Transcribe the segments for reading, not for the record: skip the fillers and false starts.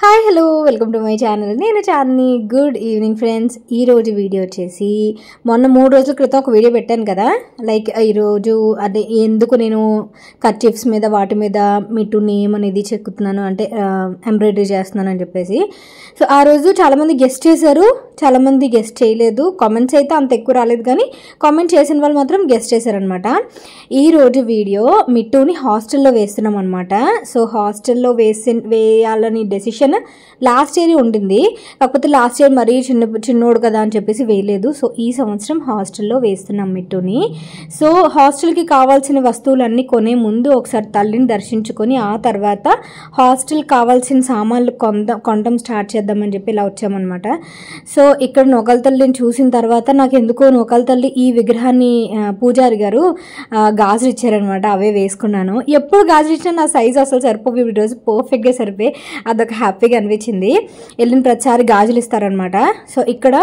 Hi hello welcome to my channel. నేను Chandini. Good evening friends. ఈరోజు video వచ్చేసి మొన్న 3 రోజుల క్రితం ఒక వీడియో పెట్టాను కదా, లైక్ ఈరోజు అదే ఎందుకు నేను కర్చీఫ్స్ మీద వాటి మీద మిట్టు నేమ్ అనేది చెక్కుతున్నాను అంటే ఎంబ్రాయిడరీ చేస్తున్నాను అని చెప్పేసి. సో ఆ రోజు చాలామంది గెస్ట్ చేశారు, చాలామంది గెస్ట్ చేయలేదు. కామెంట్స్ అయితే అంత ఎక్కువ రాలేదు, కానీ కామెంట్ చేసిన వాళ్ళు మాత్రం గెస్ట్ చేశారనమాట. ఈరోజు వీడియో మిట్టుని హాస్టల్లో వేస్తున్నాం అనమాట. సో హాస్టల్లో వేయాలని డెసిషన్ లాస్ట్ ఇయర్ ఉండింది, కాకపోతే లాస్ట్ ఇయర్ మరీ చిన్నోడు కదా అని చెప్పేసి వేయలేదు. సో ఈ సంవత్సరం హాస్టల్లో వేస్తున్నాం మిట్టుని. సో హాస్టల్కి కావాల్సిన వస్తువులన్నీ కొనే ముందు ఒకసారి తల్లిని దర్శించుకొని ఆ తర్వాత హాస్టల్ కావాల్సిన సామాన్లు కొనడం స్టార్ట్ చేద్దామని చెప్పి ఇలా వచ్చామన్నమాట. సో ఇక్కడ నొకల తల్లిని చూసిన తర్వాత నాకు ఎందుకో నొకల తల్లి ఈ విగ్రహాన్ని పూజారి గారు గాజులు ఇచ్చారనమాట. అవే వేసుకున్నాను. ఎప్పుడు గాజులు ఇచ్చినా నా సైజు అసలు సరిపోయి, ఈరోజు పర్ఫెక్ట్గా సరిపోయి అదొక హ్యాపీగా అనిపించింది. వెళ్ళిన ప్రతిసారి గాజులు ఇస్తారనమాట. సో ఇక్కడ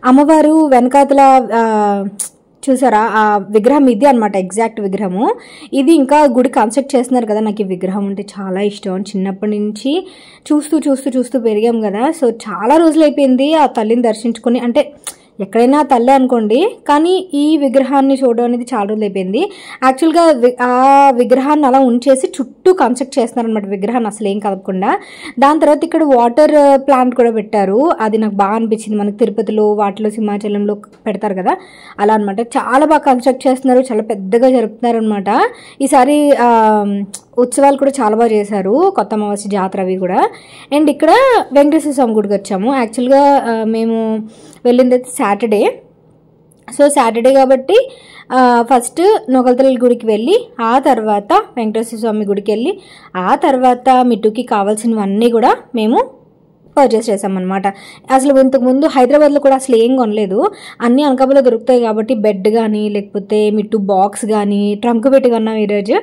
అమ్మవారు వెనకాతల చూసారా ఆ విగ్రహం ఇది అనమాట, ఎగ్జాక్ట్ విగ్రహము ఇది. ఇంకా గుడి కన్స్ట్రక్ట్ చేస్తున్నారు కదా, నాకు ఈ విగ్రహం అంటే చాలా ఇష్టం. చిన్నప్పటి నుంచి చూస్తూ పెరిగాం కదా. సో చాలా రోజులు అయిపోయింది ఆ తల్లిని దర్శించుకొని, అంటే ఎక్కడైనా తల్లే అనుకోండి, కానీ ఈ విగ్రహాన్ని చూడడం అనేది చాలా రోజులు అయిపోయింది. యాక్చువల్గా ఆ విగ్రహాన్ని అలా ఉంచేసి చుట్టూ కన్స్ట్రక్ట్ చేస్తున్నారనమాట, విగ్రహాన్ని అసలు ఏం కదపకుండా. దాని తర్వాత ఇక్కడ వాటర్ ప్లాంట్ కూడా పెట్టారు. అది నాకు బాగా అనిపించింది. మనకు తిరుపతిలో వాటిలో సింహాచలంలో పెడతారు కదా, అలా అనమాట. చాలా బాగా కన్స్ట్రక్ట్ చేస్తున్నారు, చాలా పెద్దగా జరుపుతున్నారు అనమాట. ఈసారి ఉత్సవాలు కూడా చాలా బాగా చేశారు, కొత్త అమావాస్య జాతర అవి కూడా. అండ్ ఇక్కడ వెంకటేశ్వర స్వామి గుడికి వచ్చాము. యాక్చువల్గా మేము వెళ్ళింది అయితే సాటర్డే. సో సాటర్డే కాబట్టి ఫస్ట్ నొకలతల్లి గుడికి వెళ్ళి ఆ తర్వాత వెంకటేశ్వర స్వామి గుడికి వెళ్ళి ఆ తర్వాత మిట్టుకి కావాల్సినవన్నీ కూడా మేము పర్చేస్ చేసామన్నమాట. అసలు ఇంతకుముందు హైదరాబాద్లో కూడా అసలు ఏం కొనలేదు, అన్నీ అనకాపల్లిలో దొరుకుతాయి కాబట్టి బెడ్ కానీ లేకపోతే మిట్టు బాక్స్ కానీ, ట్రంక్ పెట్టి కొన్నాం ఈరోజు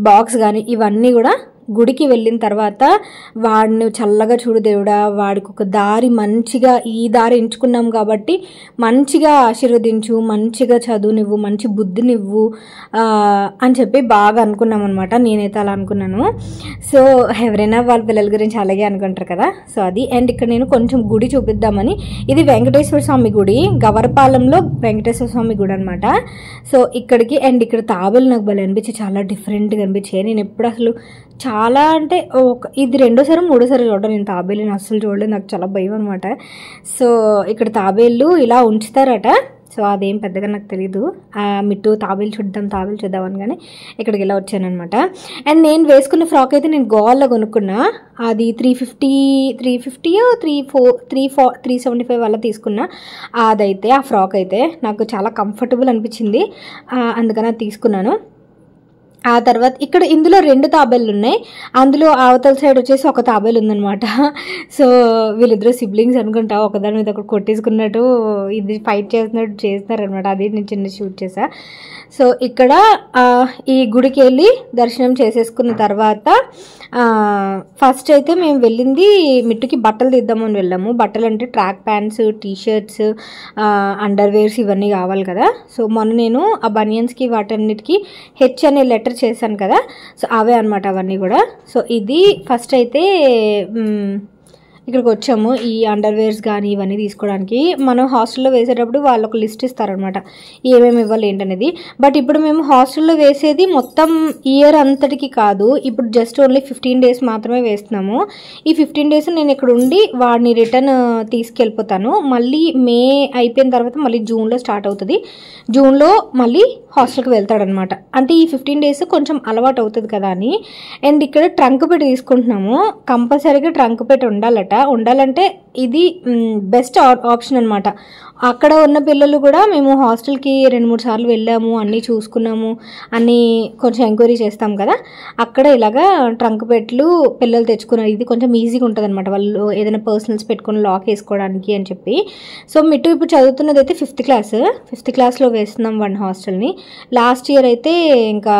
బాక్స్ కానీ, ఇవన్నీ కూడా గుడికి వెళ్ళిన తర్వాత వాడిని చల్లగా చూడు దేవుడా, వాడికి ఒక దారి మంచిగా ఈ దారి ఎంచుకున్నాం కాబట్టి మంచిగా ఆశీర్వదించు, మంచిగా చదువునివ్వు, మంచి బుద్ధినివ్వు అని చెప్పి బాగా అనుకున్నాం అనమాట. నేనైతే అలా అనుకున్నాను. సో ఎవరైనా వాళ్ళ పిల్లల గురించి అలాగే అనుకుంటారు కదా. సో అది. అండ్ ఇక్కడ నేను కొంచెం గుడి చూపిద్దామని, ఇది వెంకటేశ్వర స్వామి గుడి, గవరపాలెంలో వెంకటేశ్వర స్వామి గుడి అనమాట. సో ఇక్కడికి అండ్ ఇక్కడ తాబేలు నాకు భలే అనిపించి, చాలా డిఫరెంట్గా అనిపించాయి. నేను ఎప్పుడు అసలు చాలా అంటే ఇది 2వ, 3వ చూడడం. నేను తాబేలుని అస్సలు చూడలేదు, నాకు చాలా భయం అనమాట. సో ఇక్కడ తాబేళ్ళు ఇలా ఉంచుతారట. సో అదేం పెద్దగా నాకు తెలీదు. మిట్టు తాబేలు చూద్దాం అనగానే ఇక్కడికి ఇలా వచ్చానమాట. అండ్ నేను వేసుకున్న ఫ్రాక్ అయితే నేను గోవాల్లో కొనుక్కున్నా. అది 375 వల్ల తీసుకున్నా. అదైతే ఆ ఫ్రాక్ అయితే నాకు చాలా కంఫర్టబుల్ అనిపించింది, అందుకని అది తీసుకున్నాను. ఆ తర్వాత ఇక్కడ ఇందులో 2 తాబేళ్ళు ఉన్నాయి. అందులో అవతల సైడ్ వచ్చేసి ఒక తాబేలు ఉందనమాట. సో వీళ్ళిద్దరూ సిబ్లింగ్స్ అనుకుంటా, ఒకదాని మీద ఒకటి కొట్టేసుకున్నట్టు ఇది ఫైట్ చేస్తున్నారనమాట. అది నేను చిన్న షూట్ చేసా. సో ఇక్కడ ఈ గుడికి వెళ్ళి దర్శనం చేసేసుకున్న తర్వాత ఫస్ట్ అయితే మేము వెళ్ళింది మిట్టుకి బట్టలు తీద్దామని వెళ్ళాము. బట్టలు అంటే ట్రాక్ ప్యాంట్స్, టీషర్ట్స్, అండర్వేర్స్ ఇవన్నీ కావాలి కదా. సో మొన్న నేను ఆ బనియన్స్కి వాటన్నిటికీ హెచ్ అనే లెటర్ చేశాను కదా, సో అవే అనమాట అవన్నీ కూడా. సో ఇది ఫస్ట్ అయితే ఇక్కడికి వచ్చాము ఈ అండర్వేర్స్ కానీ ఇవన్నీ తీసుకోవడానికి. మనం హాస్టల్లో వేసేటప్పుడు వాళ్ళు ఒక లిస్ట్ ఇస్తారనమాట, ఏమేమి ఇవ్వాలి ఏంటనేది. బట్ ఇప్పుడు మేము హాస్టల్లో వేసేది మొత్తం ఇయర్ అంతటికి కాదు, ఇప్పుడు జస్ట్ ఓన్లీ 15 డేస్ మాత్రమే వేస్తున్నాము. ఈ 15 డేస్ నేను ఇక్కడ ఉండి వాడిని రిటర్న్ తీసుకెళ్ళిపోతాను. మళ్ళీ మే అయిపోయిన తర్వాత మళ్ళీ జూన్లో స్టార్ట్ అవుతుంది. జూన్లో మళ్ళీ హాస్టల్కి వెళ్తాడనమాట. అంటే ఈ 15 డేస్ కొంచెం అలవాటు అవుతుంది కదా అని. అండ్ ఇక్కడ ట్రంక్ పెట్టి తీసుకుంటున్నాము. కంపల్సరీగా ట్రంక్ పెట్టి ఉండాలంటే ఇది బెస్ట్ ఆప్షన్ అనమాట. అక్కడ ఉన్న పిల్లలు కూడా మేము హాస్టల్కి 2-3 సార్లు వెళ్ళాము, అన్నీ చూసుకున్నాము, అన్నీ కొంచెం ఎంక్వైరీ చేస్తాం కదా. అక్కడ ఇలాగా ట్రంక్ పెట్లు పిల్లలు తెచ్చుకున్నారు. ఇది కొంచెం ఈజీగా ఉంటుంది అనమాట, వాళ్ళు ఏదైనా పర్సనల్స్ పెట్టుకుని లాక్ వేసుకోవడానికి అని చెప్పి. సో మిట్టు ఇప్పుడు చదువుతున్నది అయితే 5th క్లాస్లో వేస్తున్నాం వాడిని హాస్టల్ని. లాస్ట్ ఇయర్ అయితే ఇంకా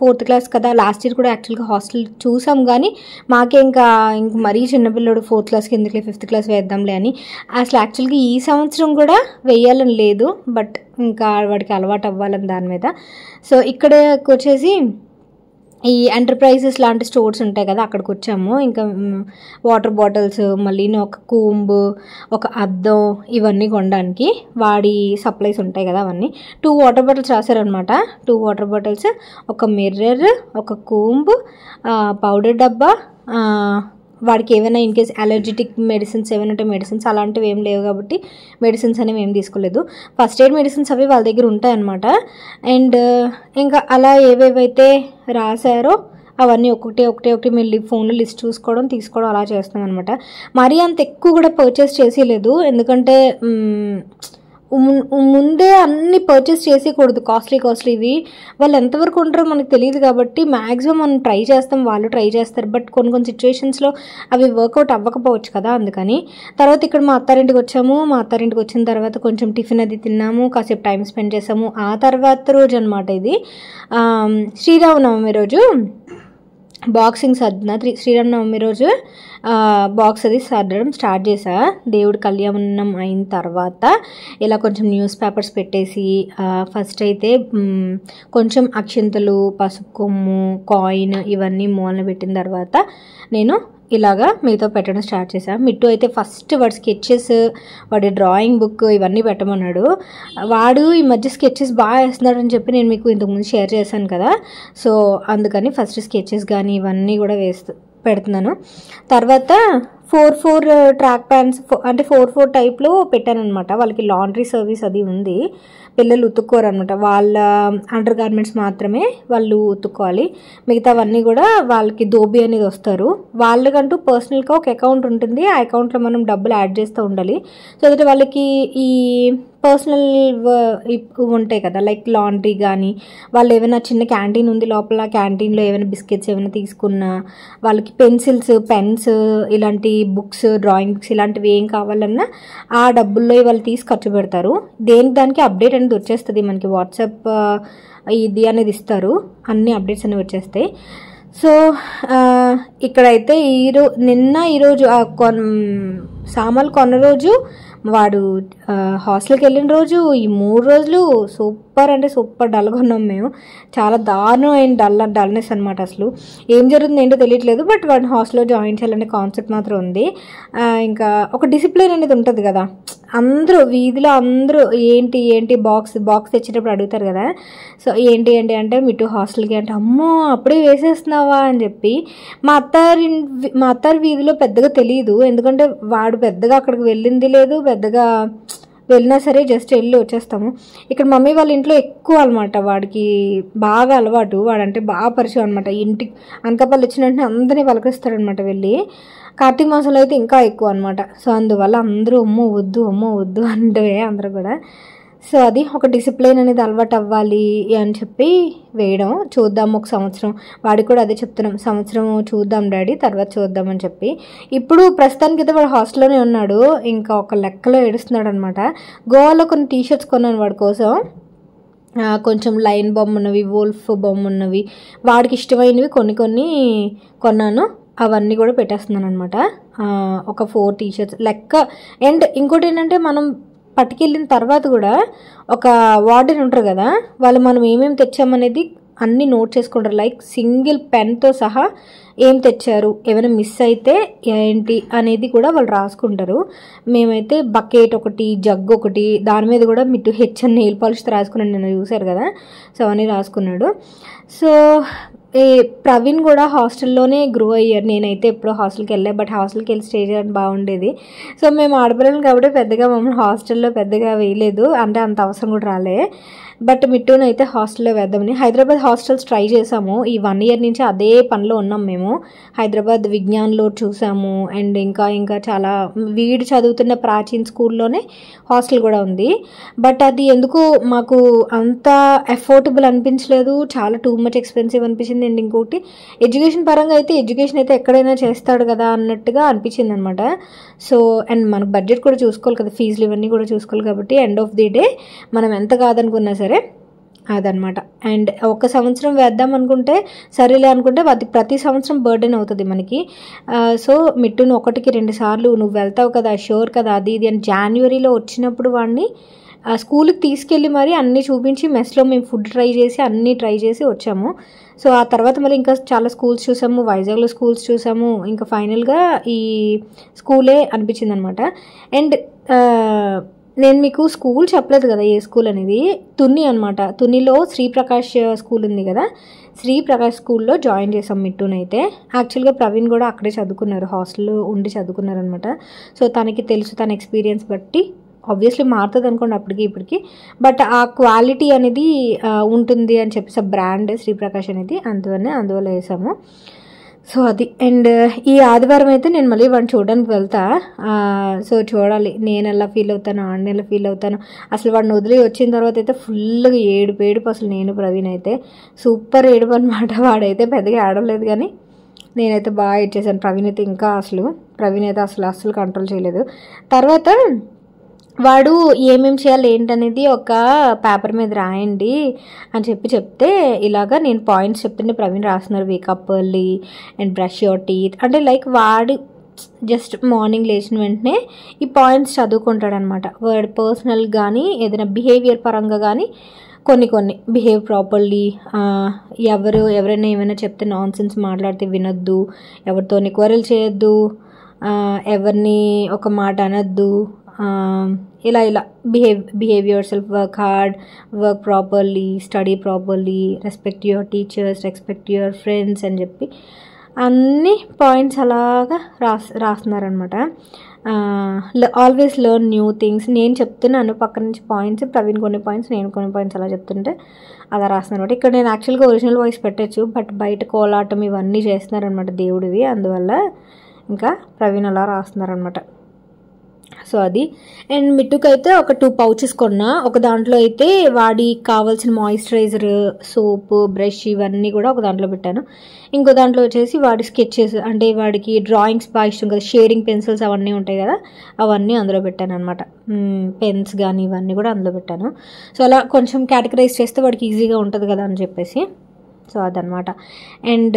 4th క్లాస్ కదా, లాస్ట్ ఇయర్ కూడా యాక్చువల్గా హాస్టల్ చూసాం, కానీ మాకే ఇంకా మరీ చిన్నపిల్లడు 4th క్లాస్కి ఎందుకులే 5th క్లాస్ వేద్దాంలే అని. అసలు యాక్చువల్గా ఈ సంవత్సరం కూడా వేయాలని లేదు, బట్ ఇంకా వాడికి అలవాటు అవ్వాలని దాని మీద. సో ఇక్కడ వచ్చేసి ఈ ఎంటర్ప్రైజెస్ లాంటి స్టోర్స్ ఉంటాయి కదా, అక్కడికి వచ్చాము. ఇంకా వాటర్ బాటిల్స్, మళ్ళీ ఒక కూంబు, ఒక అద్దం, ఇవన్నీ కొనడానికి వాడి సప్లైస్ ఉంటాయి కదా అవన్నీ. 2 వాటర్ బాటిల్స్ రాశారనమాట. 2 వాటర్ బాటిల్స్, ఒక మిర్రర్, ఒక కూంబు, పౌడర్ డబ్బా, వాడికి ఏమైనా ఇన్ కేస్ అలర్జెటిక్ మెడిసిన్స్ ఏమైనా ఉంటే మెడిసిన్స్ అలాంటివి ఏం లేవు కాబట్టి మెడిసిన్స్ అనేవి ఏం తీసుకోలేదు. ఫస్ట్ ఎయిడ్ మెడిసిన్స్ అవి వాళ్ళ దగ్గర ఉంటాయన్నమాట. అండ్ ఇంకా అలా ఏవేవైతే రాశారో అవన్నీ ఒకటి మీరు ఫోన్లో లిస్ట్ చూసుకోవడం తీసుకోవడం అలా చేస్తాం అనమాట. మరీ అంత ఎక్కువ కూడా పర్చేస్ చేసేయలేదు, ఎందుకంటే ముందే అన్ని పర్చేస్ చేసేయకూడదు. కాస్ట్లీవి వాళ్ళు ఎంతవరకు ఉంటారో మనకు తెలియదు కాబట్టి మ్యాక్సిమం మనం ట్రై చేస్తాం, వాళ్ళు ట్రై చేస్తారు. బట్ కొన్ని సిచ్యువేషన్స్లో అవి వర్కౌట్ అవ్వకపోవచ్చు కదా, అందుకని. తర్వాత ఇక్కడ మా అత్తారింటికి వచ్చాము. మా అత్తారింటికి వచ్చిన తర్వాత కొంచెం టిఫిన్ అది తిన్నాము, కాసేపు టైం స్పెండ్ చేసాము. ఆ తర్వాత రోజు అనమాట ఇది శ్రీరామనవమి రోజు బాక్సింగ్ సర్దిన. శ్రీరామనవమి రోజు బాక్స్ అది సర్దడం స్టార్ట్ చేసా. దేవుడి కళ్యాణం అయిన తర్వాత ఇలా కొంచెం న్యూస్ పేపర్స్ పెట్టేసి ఫస్ట్ అయితే కొంచెం అక్షింతలు, పసుపు కొమ్ము, కాయిన్ ఇవన్నీ మూలన పెట్టిన తర్వాత నేను ఇలాగా మీతో పెట్టడం స్టార్ట్ చేశాను. మిట్టు అయితే ఫస్ట్ వాడి స్కెచెస్, వాడి డ్రాయింగ్ బుక్ ఇవన్నీ పెట్టమన్నాడు. వాడు ఈ మధ్య స్కెచెస్ బాగా వేస్తున్నాడు అని చెప్పి నేను మీకు ఇంతకుముందు షేర్ చేశాను కదా, సో అందుకని ఫస్ట్ స్కెచెస్ కానీ ఇవన్నీ కూడా పెడుతున్నాను. తర్వాత 4 ట్రాక్ ప్యాంట్స్ అంటే 4 టైప్లో పెట్టాను అనమాట. వాళ్ళకి లాండ్రీ సర్వీస్ అది ఉంది, పిల్లలు ఉతుక్కోరు అనమాట. వాళ్ళ అండర్ గార్మెంట్స్ మాత్రమే వాళ్ళు ఉతుక్కోవాలి, మిగతావన్నీ కూడా వాళ్ళకి దోబీ అనేది వస్తారు. వాళ్ళకంటూ పర్సనల్గా ఒక అకౌంట్ ఉంటుంది, ఆ అకౌంట్లో మనం డబ్బులు యాడ్ చేస్తూ ఉండాలి. సో దట్ వాళ్ళకి ఈ పర్సనల్ ఉంటాయి కదా, లైక్ లాండ్రీ కానీ, వాళ్ళు ఏమైనా చిన్న క్యాంటీన్ ఉంది లోపల, క్యాంటీన్లో ఏమైనా బిస్కెట్స్ ఏమైనా తీసుకున్నా, వాళ్ళకి పెన్సిల్స్, పెన్స్, ఇలాంటి బుక్స్, డ్రాయింగ్ బుక్స్ ఇలాంటివి ఏం కావాలన్నా ఆ డబ్బుల్లో వాళ్ళు తీసి ఖర్చు పెడతారు. దానికి అప్డేట్ అనేది వచ్చేస్తుంది మనకి, వాట్సాప్ ఇది అనేది ఇస్తారు, అన్ని అప్డేట్స్ అనేవి వచ్చేస్తాయి. సో ఇక్కడైతే ఈరోజు సామాన్లు కొన్న రోజు, వాడు హాస్టల్కి వెళ్ళిన రోజు, ఈ 3 రోజులు సూపర్ అంటే సూపర్ డల్గా ఉన్నాం మేము. చాలా దారుణమైన డల్నెస్ అనమాట. అసలు ఏం జరుగుతుంది ఏంటో తెలియట్లేదు, బట్ వాడిని హాస్టల్లో జాయిన్ చేయాలనే కాన్సెప్ట్ మాత్రం ఉంది. ఇంకా ఒక డిసిప్లిన్ అనేది ఉంటుంది కదా, అందరూ వీధిలో అందరూ ఏంటి బాక్స్ తెచ్చేటప్పుడు అడుగుతారు కదా, సో ఏంటి అంటే మిట్టు హాస్టల్కి అంటే అమ్మో అప్పుడే వేసేస్తున్నావా అని చెప్పి. మా అత్తారి వీధిలో పెద్దగా తెలియదు, ఎందుకంటే వాడు పెద్దగా అక్కడికి వెళ్ళింది లేదు, పెద్దగా వెళ్ళినా సరే జస్ట్ వెళ్ళి వచ్చేస్తాము. ఇక్కడ మమ్మీ వాళ్ళ ఇంట్లో ఎక్కువ అనమాట, వాడికి బాగా అలవాటు, వాడంటే బాగా పరిచయం అనమాట. ఇంటికి అనకాపల్లి వచ్చిన వెంటనే అందరినీ పలకరిస్తాడనమాట వెళ్ళి. కార్తీక మాసంలో అయితే ఇంకా ఎక్కువ అనమాట. సో అందువల్ల అందరూ అమ్మో వద్దు అంటే అందరూ కూడా. సో అది ఒక డిసిప్లిన్ అనేది అలవాటు అవ్వాలి అని చెప్పి వేయడం. చూద్దాం ఒక సంవత్సరం, వాడికి కూడా అదే చెప్తున్నాం, సంవత్సరం చూద్దాం డాడీ, తర్వాత చూద్దామని చెప్పి. ఇప్పుడు ప్రస్తుతానికి అయితే వాడు హాస్టల్లోనే ఉన్నాడు, ఇంకా ఒక లెక్కలో ఏడుస్తున్నాడు అనమాట. గోవాలో కొన్ని టీషర్ట్స్ కొన్నాను వాడి కోసం, కొంచెం లైన్ బొమ్మ ఉన్నవి, వోల్ఫ్ బొమ్మ ఉన్నవి, వాడికి ఇష్టమైనవి కొన్ని కొన్నాను. అవన్నీ కూడా పెట్టేస్తున్నాను అనమాట. ఒక 4 టీషర్ట్స్ లెక్క. అండ్ ఇంకోటి ఏంటంటే, మనం పట్టుకెళ్ళిన తర్వాత కూడా ఒక వార్డెన్ ఉంటారు కదా, వాళ్ళు మనం ఏమేమి తెచ్చామనేది అన్నీ నోట్ చేసుకుంటారు, లైక్ సింగిల్ పెన్తో సహా ఏం తెచ్చారు, ఏమైనా మిస్ అయితే ఏంటి అనేది కూడా వాళ్ళు రాసుకుంటారు. మేమైతే బకెట్ ఒకటి, జగ్ ఒకటి, దాని మీద కూడా మిట్టు హెచ్ఎన్ నెయిల్ పాలిష్తో రాసుకున్నాడు, నేను చూశారు కదా, సో అవన్నీ రాసుకున్నాడు. సో ప్రవీణ్ కూడా హాస్టల్లోనే గ్రో అయ్యారు. నేనైతే ఎప్పుడో హాస్టల్కి వెళ్ళా, బట్ హాస్టల్కి వెళ్ళి స్టే చేయడం బాగుండేది. సో మేము ఆడపిల్లలు కాబట్టి పెద్దగా మమ్మల్ని హాస్టల్లో పెద్దగా వేయలేదు, అంటే అంత అవసరం కూడా రాలే. బట్ మిట్టును అయితే హాస్టల్లో వేద్దామని హైదరాబాద్ హాస్టల్స్ ట్రై చేసాము. ఈ 1 year నుంచి అదే పనిలో ఉన్నాం మేము. హైదరాబాద్ విజ్ఞాన్లో చూసాము, అండ్ ఇంకా చాలా వీడు చదువుతున్న ప్రాచీన్ స్కూల్లోనే హాస్టల్ కూడా ఉంది. బట్ అది ఎందుకు మాకు అంత అఫోర్డబుల్ అనిపించలేదు, చాలా టూ మచ్ ఎక్స్పెన్సివ్ అనిపించింది. అండ్ ఇంకోటి ఎడ్యుకేషన్ పరంగా అయితే ఎడ్యుకేషన్ అయితే ఎక్కడైనా చేస్తాడు కదా అన్నట్టుగా అనిపించింది అనమాట. సో అండ్ మనకు బడ్జెట్ కూడా చూసుకోవాలి కదా, ఫీజులు ఇవన్నీ కూడా చూసుకోవాలి కాబట్టి ఎండ్ ఆఫ్ ది డే మనం ఎంత కాదనుకున్నా సరే అదనమాట. అండ్ 1 సంవత్సరం వేద్దాం అనుకుంటే సరేలే అనుకుంటే అది ప్రతి సంవత్సరం బర్డెన్ అవుతుంది మనకి. సో మిట్టును 1కి 2 సార్లు నువ్వు వెళ్తావు కదా, షూర్ కదా, అది ఇది అని జాన్యువరిలో వచ్చినప్పుడు వాడిని స్కూల్కి తీసుకెళ్ళి మరి అన్నీ చూపించి మెస్లో మేము ఫుడ్ ట్రై చేసి వచ్చాము. సో ఆ తర్వాత మళ్ళీ ఇంకా చాలా స్కూల్స్ చూసాము, వైజాగ్లో స్కూల్స్ చూసాము. ఇంకా ఫైనల్గా ఈ స్కూలే అనిపించింది అనమాట. అండ్ నేను మీకు స్కూల్ చెప్పలేదు కదా ఏ స్కూల్ అనేది, తుని అనమాట. తునిలో శ్రీప్రకాష్ స్కూల్ ఉంది కదా, శ్రీప్రకాష్ స్కూల్లో జాయిన్ చేసాం మిట్టునైతే. యాక్చువల్గా ప్రవీణ్ కూడా అక్కడే చదువుకున్నారు, హాస్టల్లో ఉండి చదువుకున్నారు అనమాట. సో తనకి తెలుసు, తన ఎక్స్పీరియన్స్ బట్టి ఆబ్వియస్లీ మారుతుంది అనుకోండి అప్పటికి ఇప్పటికి, బట్ ఆ క్వాలిటీ అనేది ఉంటుంది అని చెప్పేసి బ్రాండ్ శ్రీప్రకాష్ అనేది, అందువల్ల వేసాము. సో అది. అండ్ ఈ ఆదివారం అయితే నేను మళ్ళీ వాడిని చూడడానికి వెళ్తా. సో చూడాలి నేను ఎలా ఫీల్ అవుతాను, ఆడిని ఎలా ఫీల్ అవుతాను. అసలు వాడిని వదిలి వచ్చిన తర్వాత అయితే ఫుల్గా ఏడుపు అసలు. నేను ప్రవీణ్ అయితే సూపర్ ఏడుపు అనమాట. వాడైతే పెద్దగా ఆడలేదు కానీ నేనైతే బాగా ఏడ్చేసాను. ప్రవీణ్ అయితే అసలు కంట్రోల్ చేయలేదు. తర్వాత వాడు ఏమేమి చేయాలి ఏంటనేది ఒక పేపర్ మీద రాయండి అని చెప్తే ఇలాగా నేను పాయింట్స్ చెప్తుంటే ప్రవీణ్ రాస్తున్నారు. Wake up early and brush your teeth అంటే లైక్ వాడు జస్ట్ మార్నింగ్ లేచిన వెంటనే ఈ పాయింట్స్ చదువుకుంటాడు అనమాట. వాడు పర్సనల్ కానీ ఏదైనా బిహేవియర్ పరంగా కానీ కొన్ని బిహేవ్ ప్రాపర్లీ, ఎవరైనా ఏమైనా చెప్తే నాన్ సెన్స్ మాట్లాడితే వినొద్దు, ఎవరితో క్వరల్ చేయొద్దు, ఎవరిని ఒక మాట అనొద్దు, ఇలా behave yourself, work hard, work properly, study properly, respect your teachers, respect your friends అని చెప్పి అన్ని పాయింట్స్ అలాగా రాస్తున్నారనమాట. Always learn new things. నేను చెప్తున్నాను పక్క నుంచి పాయింట్స్, ప్రవీణ్ కొన్ని పాయింట్స్, నేను కొన్ని పాయింట్స్ అలా చెప్తుంటే అలా రాస్తున్నారు అనమాట. ఇక్కడ నేను యాక్చువల్గా ఒరిజినల్ వాయిస్ పెట్టచ్చు, బట్ బయట కోలాటం ఇవన్నీ చేస్తున్నారనమాట దేవుడివి, అందువల్ల ఇంకా ప్రవీణ్ అలా రాస్తున్నారనమాట. సో అది. అండ్ మిట్టుకైతే ఒక 2 pouches కొన్నా. ఒక దాంట్లో అయితే వాడికి కావాల్సిన మాయిశ్చరైజర్, సోప్, బ్రష్ ఇవన్నీ కూడా ఒక దాంట్లో పెట్టాను. ఇంకో దాంట్లో వచ్చేసి వాడి స్కెచెస్, అంటే వాడికి డ్రాయింగ్స్ బాగా ఇష్టం కదా, షేడింగ్ పెన్సిల్స్ అవన్నీ ఉంటాయి కదా, అవన్నీ అందులో పెట్టాను అనమాట. పెన్స్ కానీ ఇవన్నీ కూడా అందులో పెట్టాను. సో అలా కొంచెం కేటగరైజ్ చేస్తే వాడికి ఈజీగా ఉంటుంది కదా అని చెప్పేసి. సో అదనమాట. అండ్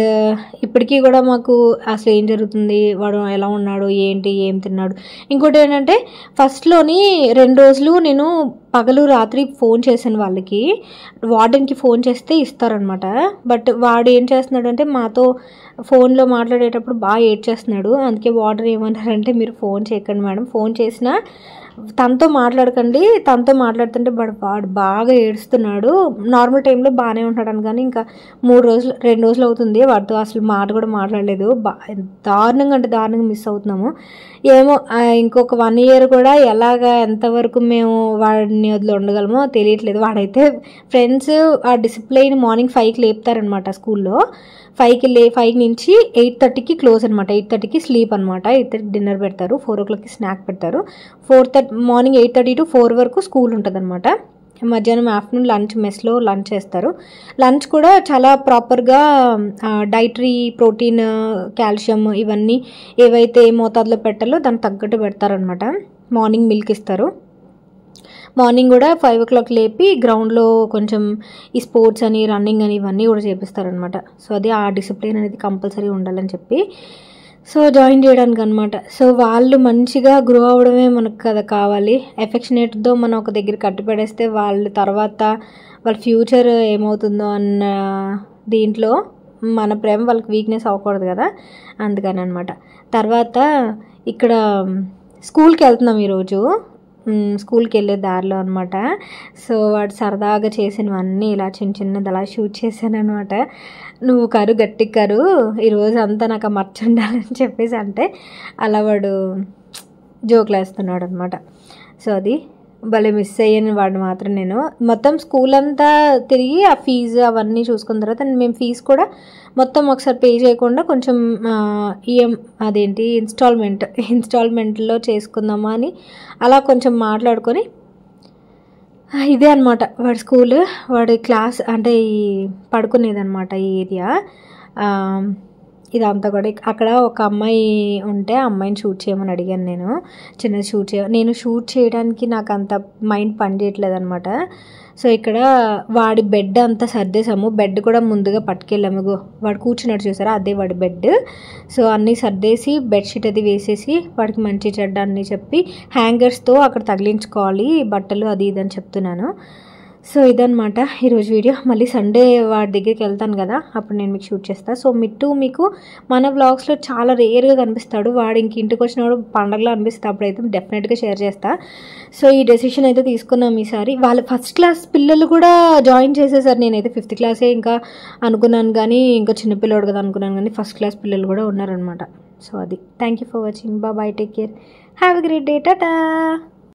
ఇప్పటికీ కూడా మాకు అసలు ఏం జరుగుతుంది, వాడు ఎలా ఉన్నాడు, ఏం తిన్నాడు. ఇంకోటి ఏంటంటే ఫస్ట్లోని 2 రోజులు నేను పగలు రాత్రి ఫోన్ చేశాను వాళ్ళకి, వార్డెన్కి ఫోన్ చేస్తే ఇస్తారనమాట. బట్ వాడు ఏం చేస్తున్నాడు అంటే మాతో ఫోన్లో మాట్లాడేటప్పుడు బాగా ఏడ్చేస్తున్నాడు. అందుకే వార్డెన్ ఏమన్నారంటే మీరు ఫోన్ చేయకండి మేడం, ఫోన్ చేసినా తనతో మాట్లాడకండి, తనతో మాట్లాడుతుంటే వాడు బాగా ఏడుస్తున్నాడు. నార్మల్ టైంలో బాగానే ఉంటాడు కానీ ఇంకా 2 రోజులు అవుతుంది వాడితో అసలు మాట కూడా మాట్లాడలేదు. దారుణంగా మిస్ అవుతున్నాము. ఏమో ఇంకొక 1 year కూడా ఎంతవరకు మేము వాడిని వదిలి ఉండగలమో తెలియట్లేదు. వాడైతే ఫ్రెండ్స్ ఆ డిసిప్లైన్ మార్నింగ్ 5కి లేపుతారనమాట స్కూల్లో. 5 నుంచి 8:30కి క్లోజ్ అనమాట. 8:30కి స్లీప్ అనమాట. 8:30కి డిన్నర్ పెడతారు, 4 o'clockకి స్నాక్ పెడతారు. మార్నింగ్ 8:30 to 4 వరకు స్కూల్ ఉంటుంది అనమాట. మధ్యాహ్నం ఆఫ్టర్నూన్ లంచ్ మెస్లో లంచ్ చేస్తారు. లంచ్ కూడా చాలా ప్రాపర్గా డైటరీ ప్రోటీన్, కాల్షియం ఇవన్నీ ఏవైతే మోతాదులో పెట్టాలో దానికి తగ్గట్టు పెడతారనమాట. మార్నింగ్ మిల్క్ ఇస్తారు. మార్నింగ్ కూడా 5 o'clock లేపి గ్రౌండ్లో కొంచెం ఈ స్పోర్ట్స్ అని, రన్నింగ్ అని ఇవన్నీ కూడా చేపిస్తారనమాట. సో అది ఆ డిసిప్లిన్ అనేది కంపల్సరీ ఉండాలని చెప్పి సో జాయిన్ చేయడానికి అనమాట. సో వాళ్ళు మంచిగా గ్రో అవ్వడమే మనకు కదా కావాలి. ఎఫెక్షనేట్తో మనం ఒక దగ్గర కట్టిపడేస్తే వాళ్ళు తర్వాత వాళ్ళ ఫ్యూచర్ ఏమవుతుందో అన్న దీంట్లో మన ప్రేమ వాళ్ళకి వీక్నెస్ అవ్వకూడదు కదా, అందుకని అనమాట. తర్వాత ఇక్కడ స్కూల్కి వెళ్తున్నాం ఈరోజు. స్కూల్కి వెళ్ళే దారిలో అనమాట. సో వాడు సరదాగా చేసినవన్నీ ఇలా చిన్నది అలా షూట్ చేశాను అనమాట. నువ్వు గట్టి కరు ఈరోజు అంతా నాకు మర్చ ఉండాలని చెప్పేసి అంటే అలా వాడు జోకులు వేస్తున్నాడు అనమాట. సో అది భలే మిస్ అయ్యాను వాడు మాత్రం. నేను మొత్తం స్కూల్ అంతా తిరిగి ఆ ఫీజు అవన్నీ చూసుకున్న తర్వాత మేము ఫీజు కూడా మొత్తం ఒకసారి పే చేయకుండా కొంచెం ఇన్స్టాల్మెంట్లో చేసుకుందామా అని అలా కొంచెం మాట్లాడుకొని ఇదే అనమాట వాడి స్కూల్. వాడి క్లాస్ అంటే ఈ పడుకునేదనమాట ఈ ఏరియా ఇదంతా కూడా. అక్కడ ఒక అమ్మాయి ఉంటే ఆ అమ్మాయిని షూట్ చేయమని అడిగాను నేను. నేను షూట్ చేయడానికి నాకు అంత మైండ్ పని చేయట్లేదు అనమాట. సో ఇక్కడ వాడి బెడ్ అంతా సర్దేశాము. బెడ్ కూడా ముందుగా పట్టుకెళ్ళాము. వాడు కూర్చున్నాడు చూసారా, అదే వాడి బెడ్. సో అన్నీ సర్దేసి బెడ్షీట్ అది వేసేసి వాడికి మంచి చెడ్డ అన్నీ చెప్పి హ్యాంగర్స్తో అక్కడ తగిలించుకోవాలి బట్టలు అది ఇది అని చెప్తున్నాను. సో ఇదనమాట ఈరోజు వీడియో. మళ్ళీ సండే వాడి దగ్గరికి వెళ్తాను కదా, అప్పుడు నేను మీకు షూట్ చేస్తాను. సో మిట్టు మీకు మన వ్లాగ్స్లో చాలా రేర్గా కనిపిస్తాడు. వాడు ఇంక ఇంటికి వచ్చినప్పుడు పండగలో అనిపిస్తుంది, అప్పుడైతే డెఫినెట్గా షేర్ చేస్తా. సో ఈ డెసిషన్ అయితే తీసుకున్నాం ఈసారి. వాళ్ళ ఫస్ట్ క్లాస్ పిల్లలు కూడా జాయిన్ చేసేసారు. నేనైతే 5th క్లాసే ఇంకా అనుకున్నాను, కానీ ఇంకా చిన్నపిల్లడు కదా అనుకున్నాను, కానీ ఫస్ట్ క్లాస్ పిల్లలు కూడా ఉన్నారనమాట. సో అది. Thank you for watching. Bye, take care, have a great day, Tata.